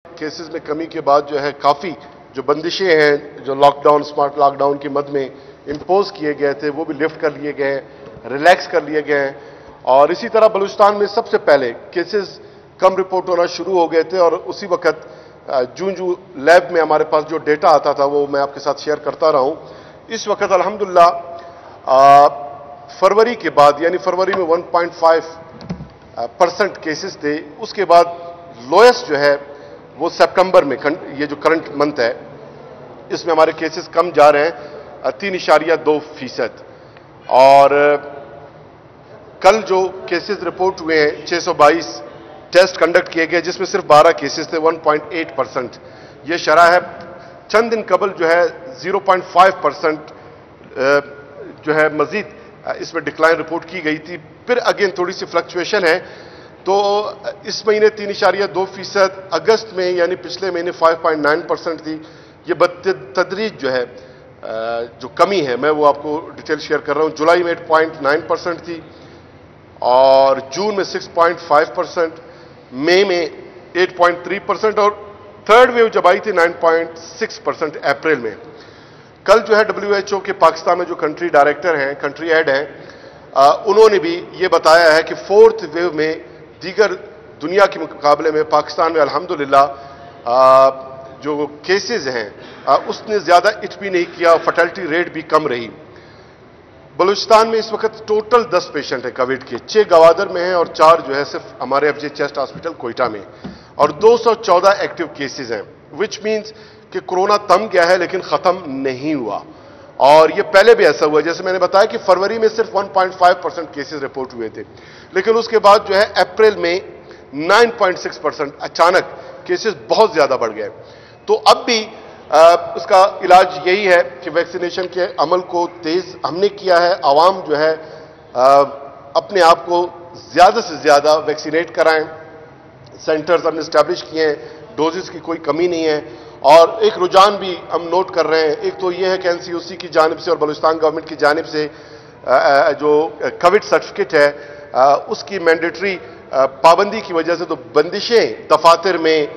Cases में कमी के बाद जो है काफ़ी जो बंदिशें हैं, जो लॉकडाउन, स्मार्ट लॉकडाउन की मद में इम्पोज किए गए थे, वो भी लिफ्ट कर लिए गए हैं, रिलैक्स कर लिए गए हैं। और इसी तरह बलूचिस्तान में सबसे पहले केसेस कम रिपोर्ट होना शुरू हो गए थे और उसी वक्त जूं लैब में हमारे पास जो डेटा आता था वो मैं आपके साथ शेयर करता रहा हूं। इस वक्त अल्हम्दुलिल्लाह फरवरी के बाद, यानी फरवरी में 1.5% केसेस थे। उसके बाद लोएस्ट जो है वो सितंबर में, ये जो करंट मंथ है, इसमें हमारे केसेस कम जा रहे हैं 3.2%। और कल जो केसेस रिपोर्ट हुए हैं 622 टेस्ट कंडक्ट किए गए, जिसमें सिर्फ 12 केसेस थे, 1.8%। ये शरह है। चंद दिन कबल जो है 0.5% जो है मजीद इसमें डिक्लाइन रिपोर्ट की गई थी। फिर अगेन थोड़ी सी फ्लक्चुएशन है। तो इस महीने 3.2%, अगस्त में यानी पिछले महीने 5.9% थी। ये बतदरीज जो है जो कमी है, मैं वो आपको डिटेल शेयर कर रहा हूं। जुलाई में 8.9% थी और जून में 6.5%, मई में 8.3% और थर्ड वेव जब आई थी 9.6% अप्रैल में। कल जो है WHO के पाकिस्तान में जो कंट्री डायरेक्टर हैं, कंट्री हेड हैं, उन्होंने भी ये बताया है कि फोर्थ वेव में दीगर दुनिया के मुकाबले में पाकिस्तान में अल्हम्दुलिल्लाह जो केसेस हैं उसने ज़्यादा इट भी नहीं किया, फर्टिलिटी रेट भी कम रही। बलूचिस्तान में इस वक्त टोटल 10 पेशेंट हैं कोविड के, 6 गवादर में हैं और 4 जो है सिर्फ हमारे FJ चेस्ट हॉस्पिटल कोयटा में, और 214 एक्टिव केसेस हैं, विच मीन्स कि कोरोना थम गया है लेकिन ख़त्म नहीं हुआ। और ये पहले भी ऐसा हुआ, जैसे मैंने बताया कि फरवरी में सिर्फ 1.5% केसेस रिपोर्ट हुए थे, लेकिन उसके बाद जो है अप्रैल में 9.6% अचानक केसेस बहुत ज़्यादा बढ़ गए। तो अब भी उसका इलाज यही है कि वैक्सीनेशन के अमल को तेज हमने किया है। आवाम जो है अपने आप को ज़्यादा से ज़्यादा वैक्सीनेट कराएं। सेंटर्स हमने इस्टेब्लिश किए हैं, डोजेस की कोई कमी नहीं है। और एक रुझान भी हम नोट कर रहे हैं, एक तो ये है कि NCOC की जानिब से और बलूचिस्तान गवर्नमेंट की जानिब से जो कोविड सर्टिफिकेट है उसकी मैंडेटरी पाबंदी की वजह से तो बंदिशें दफातर में,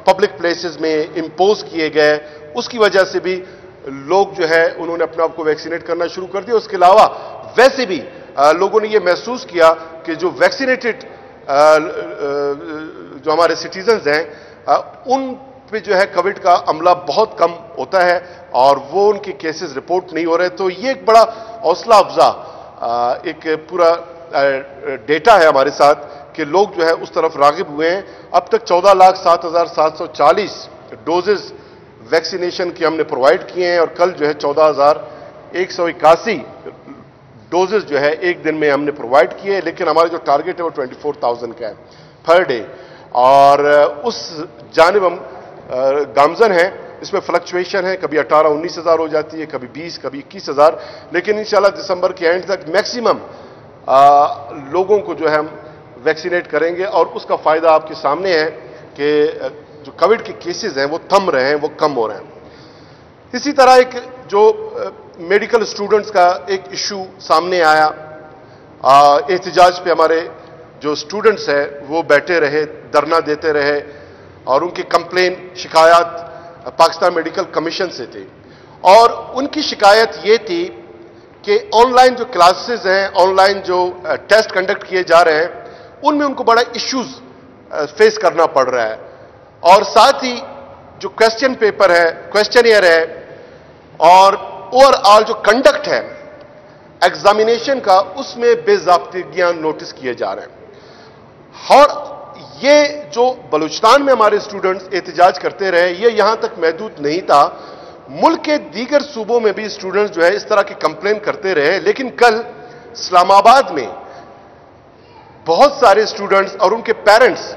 पब्लिक प्लेसेस में इम्पोज किए गए, उसकी वजह से भी लोग जो है उन्होंने अपने आप को वैक्सीनेट करना शुरू कर दिया। उसके अलावा वैसे भी लोगों ने ये महसूस किया कि जो वैक्सीनेटेड जो हमारे सिटीजन्स हैं उन पे जो है कोविड का अमला बहुत कम होता है और वो उनके केसेस रिपोर्ट नहीं हो रहे। तो ये एक बड़ा हौसला अफजा एक पूरा डेटा है हमारे साथ कि लोग जो है उस तरफ रागिब हुए हैं। अब तक 14,07,740 डोजेस वैक्सीनेशन की हमने प्रोवाइड किए हैं और कल जो है 14,181 डोजेस जो है एक दिन में हमने प्रोवाइड किए, लेकिन हमारा जो टारगेट है वो 24,000 का है पर डे। और उस जानिब हम गामजन है। इसमें फ्लक्चुएशन है, कभी 18-19 हज़ार हो जाती है, कभी 20, कभी 21 हज़ार, लेकिन इंशाल्लाह दिसंबर के एंड तक मैक्सिमम लोगों को जो है हम वैक्सीनेट करेंगे और उसका फायदा आपके सामने है कि जो कोविड के केसेस हैं वो थम रहे हैं, वो कम हो रहे हैं। इसी तरह एक जो मेडिकल स्टूडेंट्स का एक इशू सामने आया, एहतजाज पे हमारे जो स्टूडेंट्स हैं वो बैठे रहे, धरना देते रहे और उनकी कंप्लेन, शिकायत पाकिस्तान मेडिकल कमीशन से थी। और उनकी शिकायत ये थी कि ऑनलाइन जो क्लासेस हैं, ऑनलाइन जो टेस्ट कंडक्ट किए जा रहे हैं, उनमें उनको बड़ा इश्यूज फेस करना पड़ रहा है। और साथ ही जो क्वेश्चन पेपर है, क्वेश्चनियर है और ओवरऑल जो कंडक्ट है एग्जामिनेशन का, उसमें बेज़ाब्तिगियां नोटिस किए जा रहे हैं। और ये जो बलूचिस्तान में हमारे स्टूडेंट्स एहतजाज करते रहे, ये यहां तक महदूद नहीं था, मुल्क के दीगर सूबों में भी स्टूडेंट्स जो है इस तरह की कंप्लेन करते रहे। लेकिन कल इस्लामाबाद में बहुत सारे स्टूडेंट्स और उनके पेरेंट्स,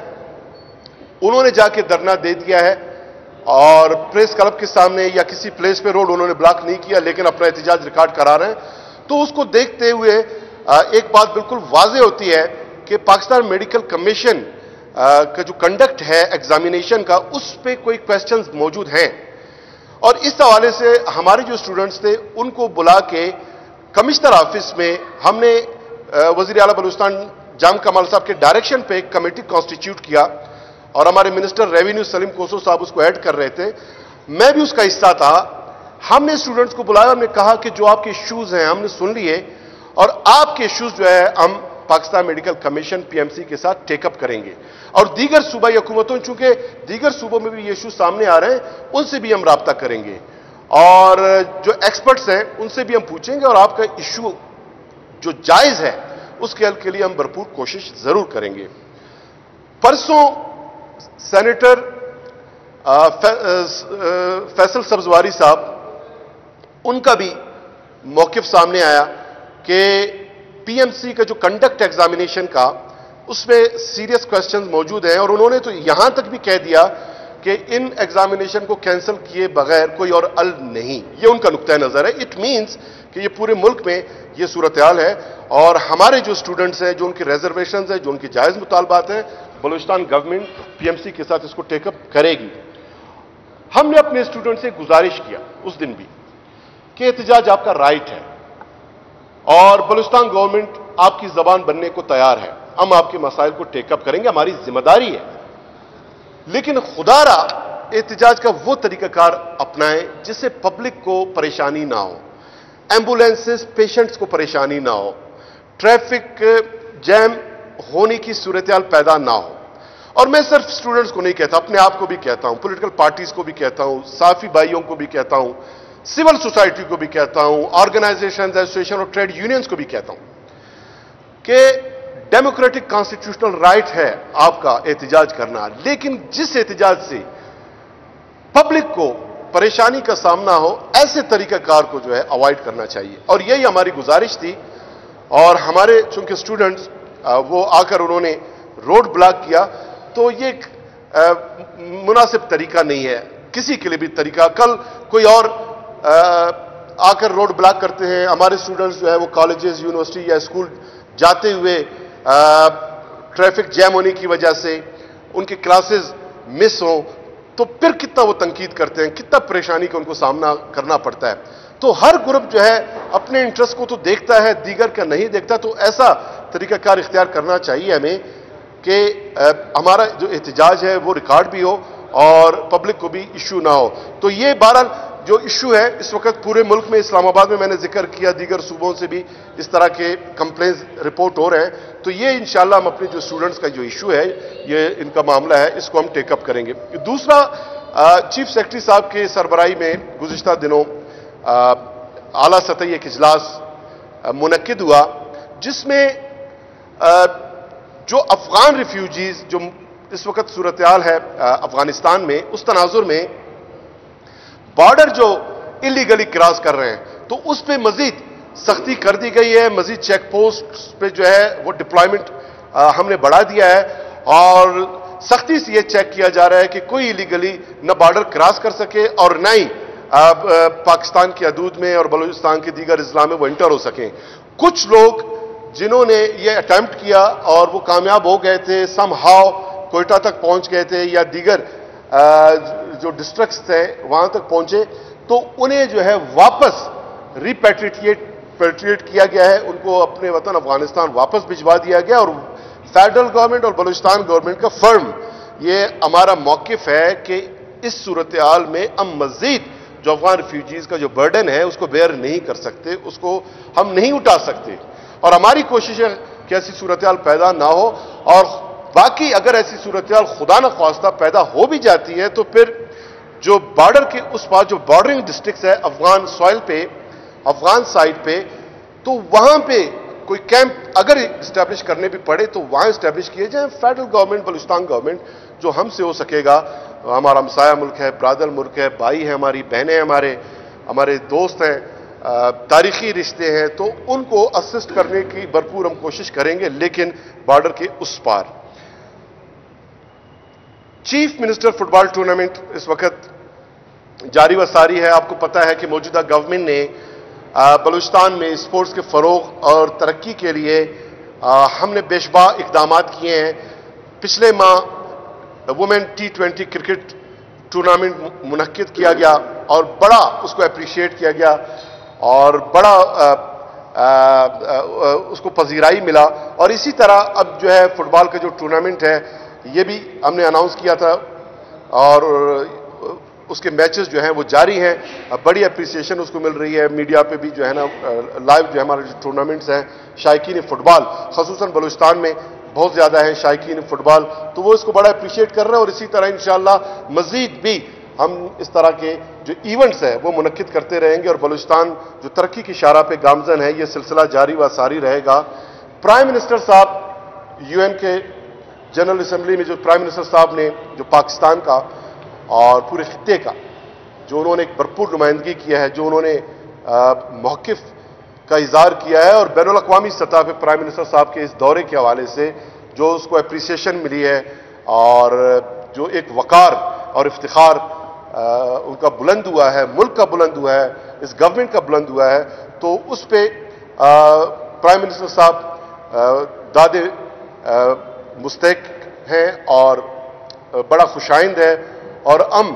उन्होंने जाके धरना दे दिया है और प्रेस क्लब के सामने या किसी प्लेस पे रोड उन्होंने ब्लॉक नहीं किया, लेकिन अपना एहतजाज रिकॉर्ड करा रहे हैं। तो उसको देखते हुए एक बात बिल्कुल वाज़ेह होती है कि पाकिस्तान मेडिकल कमीशन का जो कंडक्ट है एग्जामिनेशन का, उस पे कोई क्वेश्चंस मौजूद हैं। और इस हवाले से हमारे जो स्टूडेंट्स थे उनको बुला के कमिश्नर ऑफिस में हमने वज़ीर आला बलूचिस्तान जाम कमाल साहब के डायरेक्शन पे एक कमेटी कॉन्स्टिट्यूट किया और हमारे मिनिस्टर रेवेन्यू सलीम कोसो साहब उसको ऐड कर रहे थे, मैं भी उसका हिस्सा था। हमने स्टूडेंट्स को बुलाया, हमने कहा कि जो आपके इश्यूज हैं हमने सुन लिए और आपके इश्यूज जो है हम पाकिस्तान मेडिकल कमीशन पीएमसी के साथ टेकअप करेंगे और दीगर सूबाई हुकूमतों, चूंकि दीगर सूबों में भी ये इशू सामने आ रहे हैं, उनसे भी हम राब्ता करेंगे और जो एक्सपर्ट्स हैं उनसे भी हम पूछेंगे और आपका इशू जो जायज है उसके हल के लिए हम भरपूर कोशिश जरूर करेंगे। परसों सेनेटर फैसल सब्जवारी साहब, उनका भी मौकिफ सामने आया कि पीएमसी का जो कंडक्ट एग्जामिनेशन का, उसमें सीरियस क्वेश्चंस मौजूद हैं और उन्होंने तो यहां तक भी कह दिया कि इन एग्जामिनेशन को कैंसिल किए बगैर कोई और हल नहीं। ये उनका नुक्ता नजर है। इट मींस कि ये पूरे मुल्क में ये सूरत हाल है और हमारे जो स्टूडेंट्स हैं, जो उनके रिजर्वेशंस हैं, जो उनके जायज मुतालबात हैं, बलूचिस्तान गवर्नमेंट पीएमसी के साथ इसको टेकअप करेगी। हमने अपने स्टूडेंट से गुजारिश किया उस दिन भी कि एहतजाज आपका राइट है और बलूचिस्तान गवर्नमेंट आपकी जबान बनने को तैयार है, हम आपके मसाइल को टेकअप करेंगे, हमारी जिम्मेदारी है। लेकिन खुदारा एहतजाज का वो तरीकाकार अपनाएं जिससे पब्लिक को परेशानी ना हो, एम्बुलेंसेस पेशेंट्स को परेशानी ना हो, ट्रैफिक जैम होने की सूरत-ए-हाल पैदा ना हो। और मैं सिर्फ स्टूडेंट्स को नहीं कहता, अपने आप को भी कहता हूं, पॉलिटिकल पार्टीज को भी कहता हूं, साफी भाइयों को भी कहता हूं, सिविल सोसाइटी को भी कहता हूं, ऑर्गेनाइजेशन, एसोसिएशन और ट्रेड यूनियंस को भी कहता हूं कि डेमोक्रेटिक कॉन्स्टिट्यूशनल राइट है आपका एहतजाज करना, लेकिन जिस एहतजाज से पब्लिक को परेशानी का सामना हो, ऐसे तरीकाकार को जो है अवॉइड करना चाहिए। और यही हमारी गुजारिश थी। और हमारे चूंकि स्टूडेंट्स वो आकर उन्होंने रोड ब्लॉक किया, तो ये मुनासिब तरीका नहीं है किसी के लिए भी तरीका। कल कोई और आकर रोड ब्लॉक करते हैं, हमारे स्टूडेंट्स जो है वो कॉलेजेस, यूनिवर्सिटी या स्कूल जाते हुए ट्रैफिक जैम होने की वजह से उनकी क्लासेस मिस हो, तो फिर कितना वो तनकीद करते हैं, कितना परेशानी का उनको सामना करना पड़ता है। तो हर ग्रुप जो है अपने इंटरेस्ट को तो देखता है, दीगर का नहीं देखता। तो ऐसा तरीकाकार इख्तियार करना चाहिए हमें कि हमारा जो एहतजाज है वो रिकॉर्ड भी हो और पब्लिक को भी इशू ना हो। तो ये बहरहाल जो इशू है इस वक्त पूरे मुल्क में, इस्लामाबाद में मैंने जिक्र किया, दीगर सूबों से भी इस तरह के कंप्लेंट्स रिपोर्ट हो रहे हैं। तो ये इंशाल्लाह हम अपने जो स्टूडेंट्स का जो इशू है, ये इनका मामला है, इसको हम टेकअप करेंगे। दूसरा, चीफ सेक्रेटरी साहब के सरबराही में गुज़िश्ता दिनों आला सतही एक इजलास मुनक्किद हुआ, जिसमें जो अफगान रिफ्यूजीज जो इस वक्त सूरत हाल है अफगानिस्तान में, उस तनाजुर में बॉर्डर जो इलीगली क्रॉस कर रहे हैं तो उस पर मजीद सख्ती कर दी गई है। मजीद चेक पोस्ट पे जो है वो डिप्लॉयमेंट हमने बढ़ा दिया है और सख्ती से ये चेक किया जा रहा है कि कोई इलीगली न बॉर्डर क्रॉस कर सके और न ही पाकिस्तान की हदूद में और बलूचिस्तान के दीगर अजला में वो इंटर हो सकें। कुछ लोग जिन्होंने ये अटेम्प्ट किया और वो कामयाब हो गए थे, समहाउ कोयटा तक पहुंच गए थे या दीगर जो डिस्ट्रिक्ट्स थे वहां तक पहुंचे, तो उन्हें जो है वापस रिपैट्रिएट किया गया है, उनको अपने वतन अफगानिस्तान वापस भिजवा दिया गया। और फेडरल गवर्नमेंट और बलूचिस्तान गवर्नमेंट का फर्म ये हमारा मौकिफ है कि इस सूरत हाल में हम मजीद जो अफगान रिफ्यूजीज का जो बर्डन है उसको बेयर नहीं कर सकते, उसको हम नहीं उठा सकते। और हमारी कोशिश है कि ऐसी सूरत हाल पैदा ना हो। और बाकी अगर ऐसी सूरत हाल खुदा न ख्वास्ता पैदा हो भी जाती है तो फिर जो बॉर्डर के उस पार जो बॉर्डरिंग डिस्ट्रिक्ट्स है अफगान सॉइल पे, अफगान साइड पे, तो वहां पे कोई कैंप अगर इस्टेब्लिश करने भी पड़े तो वहां इस्टेब्लिश किए जाए। फेडरल गवर्नमेंट, बलूचिस्तान गवर्नमेंट जो हमसे हो सकेगा, हमारा हमसाया मुल्क है, ब्रादर मुल्क है, भाई है, हमारी बहनें हमारे दोस्त हैं, तारीखी रिश्ते हैं, तो उनको असिस्ट करने की भरपूर हम कोशिश करेंगे, लेकिन बॉर्डर के उस पार। चीफ मिनिस्टर फुटबॉल टूर्नामेंट इस वक्त जारी व सारी है। आपको पता है कि मौजूदा गवर्नमेंट ने बलूचिस्तान में स्पोर्ट्स के फरोग और तरक्की के लिए हमने बेशबा इकदाम किए हैं। पिछले माह वुमेन T20 क्रिकेट टूर्नामेंट मुनक्किद किया गया और बड़ा उसको अप्रिशिएट किया गया और बड़ा उसको पजीराई मिला। और इसी तरह अब जो है फुटबॉल का जो टूर्नामेंट है یہ بھی ہم نے اناؤنس کیا تھا اور اس کے میچز جو ہیں وہ جاری ہیں. بڑی اپریسیشن اس کو مل رہی ہے. میڈیا پہ بھی جو ہے نا لائیو جو ہے ہمارے جو ٹورنامنٹس ہیں شائقین فٹ بال خصوصاً بلوچستان میں بہت زیادہ ہیں شائقین فٹ بال, تو وہ اس کو بڑا اپریشیٹ کر رہے ہیں. اور اسی طرح انشاءاللہ مزید بھی ہم اس طرح کے جو ایونٹس ہیں وہ منعقد کرتے رہیں گے اور بلوچستان جو ترقی کی شاہراہ پہ گامزن ہے یہ سلسلہ جاری و ساری رہے گا. پرائم منسٹر صاحب یو این کے جنرل اسمبلی میں جو پرائم منسٹر صاحب نے جو پاکستان کا اور پورے خطے کا جو انہوں نے ایک بھرپور نمائندگی کیا ہے, جو انہوں نے موقف کا اظہار کیا ہے اور بین الاقوامی سطح پہ پرائم منسٹر صاحب کے اس دورے کے حوالے سے جو اس کو اپریسیشن ملی ہے اور جو ایک وقار اور افتخار ان کا بلند ہوا ہے, ملک کا بلند ہوا ہے, اس گورنمنٹ کا بلند ہوا ہے, تو اس پہ پرائم منسٹر صاحب دادے مستحق ہیں اور بڑا خوشائند ہے اور ہم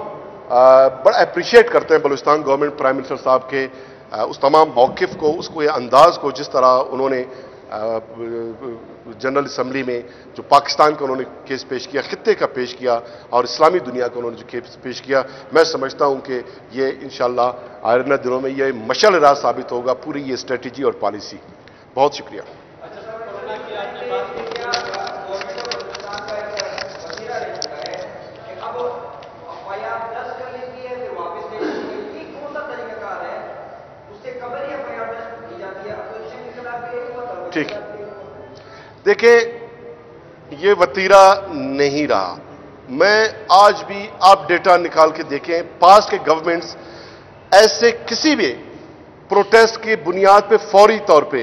بڑا اپریشیٹ کرتے ہیں بلوچستان گورنمنٹ پرائم منسٹر صاحب کے اس تمام موقف کو, اس کو یہ انداز کو جس طرح انہوں نے جنرل اسمبلی میں جو پاکستان کا انہوں نے کیس پیش کیا, خطے کا پیش کیا اور اسلامی دنیا کا انہوں نے جو کیس پیش کیا. میں سمجھتا ہوں کہ یہ انشاءاللہ آئندہ دنوں میں یہ مشعل راہ ثابت ہوگا پوری یہ اسٹریٹجی اور پالیسی. بہت شکریہ. ٹھیک, دیکھیں یہ وتیرہ نہیں رہا. میں آج بھی آپ ڈیٹا نکال کے دیکھیں, پاسٹ کے گورنمنٹس ایسے کسی بھی پروٹیسٹ کی بنیاد پہ فوری طور پہ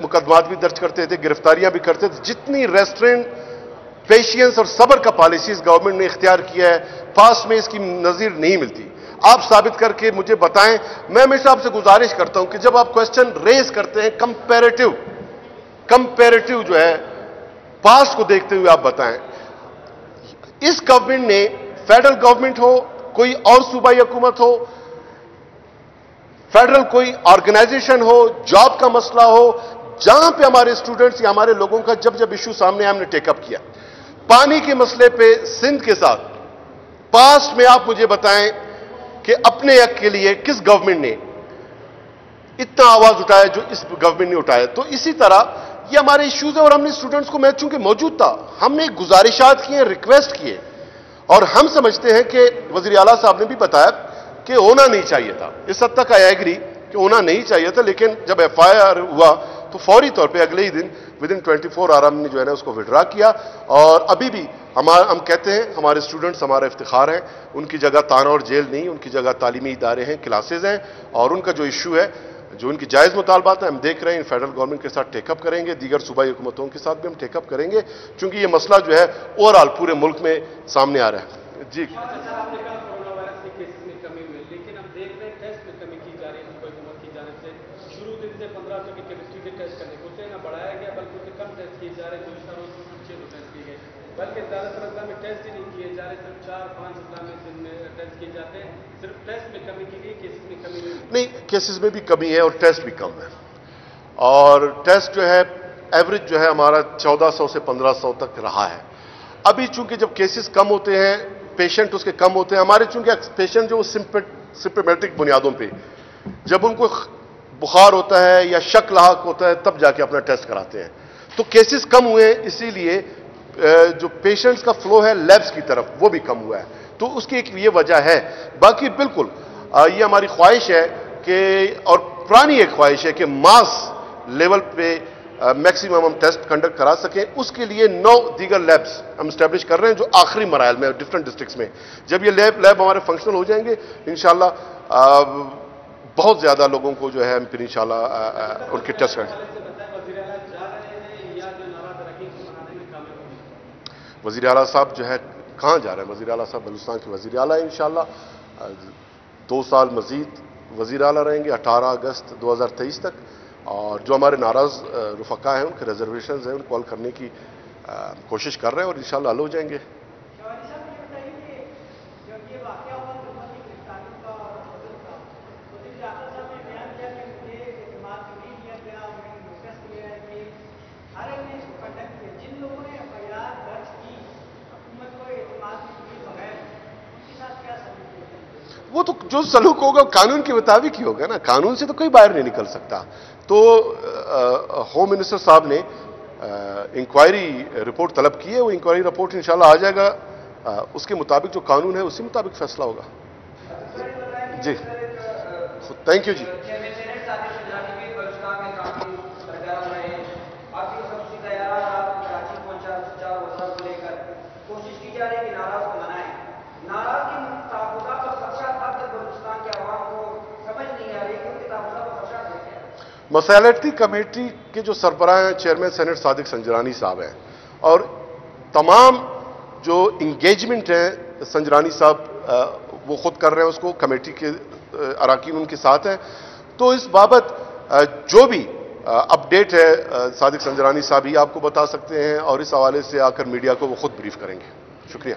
مقدمات بھی درج کرتے تھے, گرفتاریاں بھی کرتے تھے. جتنی ریسٹرینٹ, پیشنس اور صبر کا پالیسیز گورنمنٹ نے اختیار کیا ہے پاسٹ میں اس کی نظیر نہیں ملتی. آپ ثابت کر کے مجھے بتائیں. میں ہمیشہ آپ سے گزارش کرتا ہوں کہ جب آپ کوشچن ریز کرتے ہیں کمپیریٹو جو ہے پاسٹ کو دیکھتے ہوئے آپ بتائیں. اس گورنمنٹ نے فیڈرل گورنمنٹ ہو, کوئی اور صوبائی حکومت ہو, فیڈرل کوئی آرگنائزیشن ہو, جاب کا مسئلہ ہو, جہاں پہ ہمارے اسٹوڈنٹس یا ہمارے لوگوں کا جب ایشو سامنے ہم نے ٹیک اپ کیا. پانی کے مسئلے پہ سندھ کے ساتھ پاسٹ میں آپ مجھے بتائیں کہ اپنے حق کے لیے کس گورنمنٹ نے اتنا آواز اٹھایا جو اس گورنمنٹ نے اٹھایا. تو اسی طرح یہ ہمارے ایشوز ہیں اور ہم نے اسٹوڈنٹس کو, میں چونکہ موجود تھا, ہم نے گزارشات کیے, ریکویسٹ کیے اور ہم سمجھتے ہیں کہ وزیر اعلیٰ صاحب نے بھی بتایا کہ ہونا نہیں چاہیے تھا. اس حد تک آئی ایگری کہ ہونا نہیں چاہیے تھا, لیکن جب ایف آئی آر ہوا تو فوری طور پہ اگلے ہی دن ودن 24 آور ہم نے جو ہے نا اس کو وڈرا کیا. اور ابھی بھی ہم کہتے ہیں ہمارے اسٹوڈنٹس ہمارا افتخار ہیں, ان کی جگہ تانا اور جیل نہیں, ان کی جگہ تعلیمی ادارے ہیں, کلاسز ہیں, اور ان کا جو ایشو ہے, جو ان کی جائز مطالبات ہیں, ہم دیکھ رہے ہیں فیڈرل گورنمنٹ کے ساتھ ٹیک اپ کریں گے, دیگر صوبائی حکومتوں کے ساتھ بھی ہم ٹیک اپ کریں گے, چونکہ یہ مسئلہ جو ہے اوور آل پورے ملک میں سامنے آ رہا ہے. جی بلکہ زیادہ تر اضلاع میں ٹیسٹ ہی نہیں کیے جا رہے, صرف 4-5 اضلاع میں دن میں ٹیسٹ کیے جاتے ہیں. صرف ٹیسٹ میں کمی کی گئی, کیسز میں کمی نہیں. کیسز میں بھی کمی ہے اور ٹیسٹ بھی کم ہے. اور ٹیسٹ جو ہے ایوریج جو ہے ہمارا 1400 سے 1500 تک رہا ہے. ابھی چونکہ جب کیسز کم ہوتے ہیں, پیشنٹ اس کے کم ہوتے ہیں, ہمارے چونکہ پیشنٹ جو سمپٹمیٹک بنیادوں پہ جب ان کو بخار ہوتا ہے یا شک لاحق ہوتا ہے تب جا کے اپنا ٹیسٹ کراتے ہیں, تو کیسز کم ہوئے ہیں, اسی لیے جو پیشنٹس کا فلو ہے لیبس کی طرف وہ بھی کم ہوا ہے. تو اس کی ایک یہ وجہ ہے. باقی بالکل یہ ہماری خواہش ہے کہ, اور پرانی ایک خواہش ہے کہ ماس لیول پہ میکسیمم ہم ٹیسٹ کنڈکٹ کرا سکیں. اس کے لیے 9 دیگر لیبس ہم اسٹیبلش کر رہے ہیں جو آخری مراحل میں ڈفرنٹ ڈسٹرکٹس میں. جب یہ لیب ہمارے فنکشنل ہو جائیں گے انشاءاللہ بہت زیادہ لوگوں کو جو ہے ہم پھر انشاءاللہ ان کے ٹیسٹ کریں. وزیر اعلیٰ صاحب جو ہے کہاں جا رہے ہیں؟ وزیر اعلیٰ صاحب بلوچستان کے وزیر اعلیٰ ہیں انشاءاللہ. 2 سال مزید وزیر اعلیٰ رہیں گے 18 اگست 2023 تک. اور جو ہمارے ناراض رفقا ہیں ان کے ریزرویشنز ہیں ان کو حل کرنے کی کوشش کر رہے ہیں اور انشاءاللہ حل ہو جائیں گے. وہ تو جو سلوک ہوگا قانون کے مطابق ہی ہوگا نا, قانون سے تو کوئی باہر نہیں نکل سکتا. تو ہوم منسٹر صاحب نے انکوائری رپورٹ طلب کی ہے, وہ انکوائری رپورٹ انشاءاللہ آ جائے گا, اس کے مطابق جو قانون ہے اسی مطابق فیصلہ ہوگا. جی تھینک یو جی. مسالتی کمیٹی کے جو سربراہ ہیں چیئرمین سینٹ صادق سنجرانی صاحب ہیں, اور تمام جو انگیجمنٹ ہے سنجرانی صاحب وہ خود کر رہے ہیں, اس کو کمیٹی کے اراکین ان کے ساتھ ہیں. تو اس بابت جو بھی اپڈیٹ ہے صادق سنجرانی صاحب ہی آپ کو بتا سکتے ہیں, اور اس حوالے سے آ کر میڈیا کو وہ خود بریف کریں گے. شکریہ.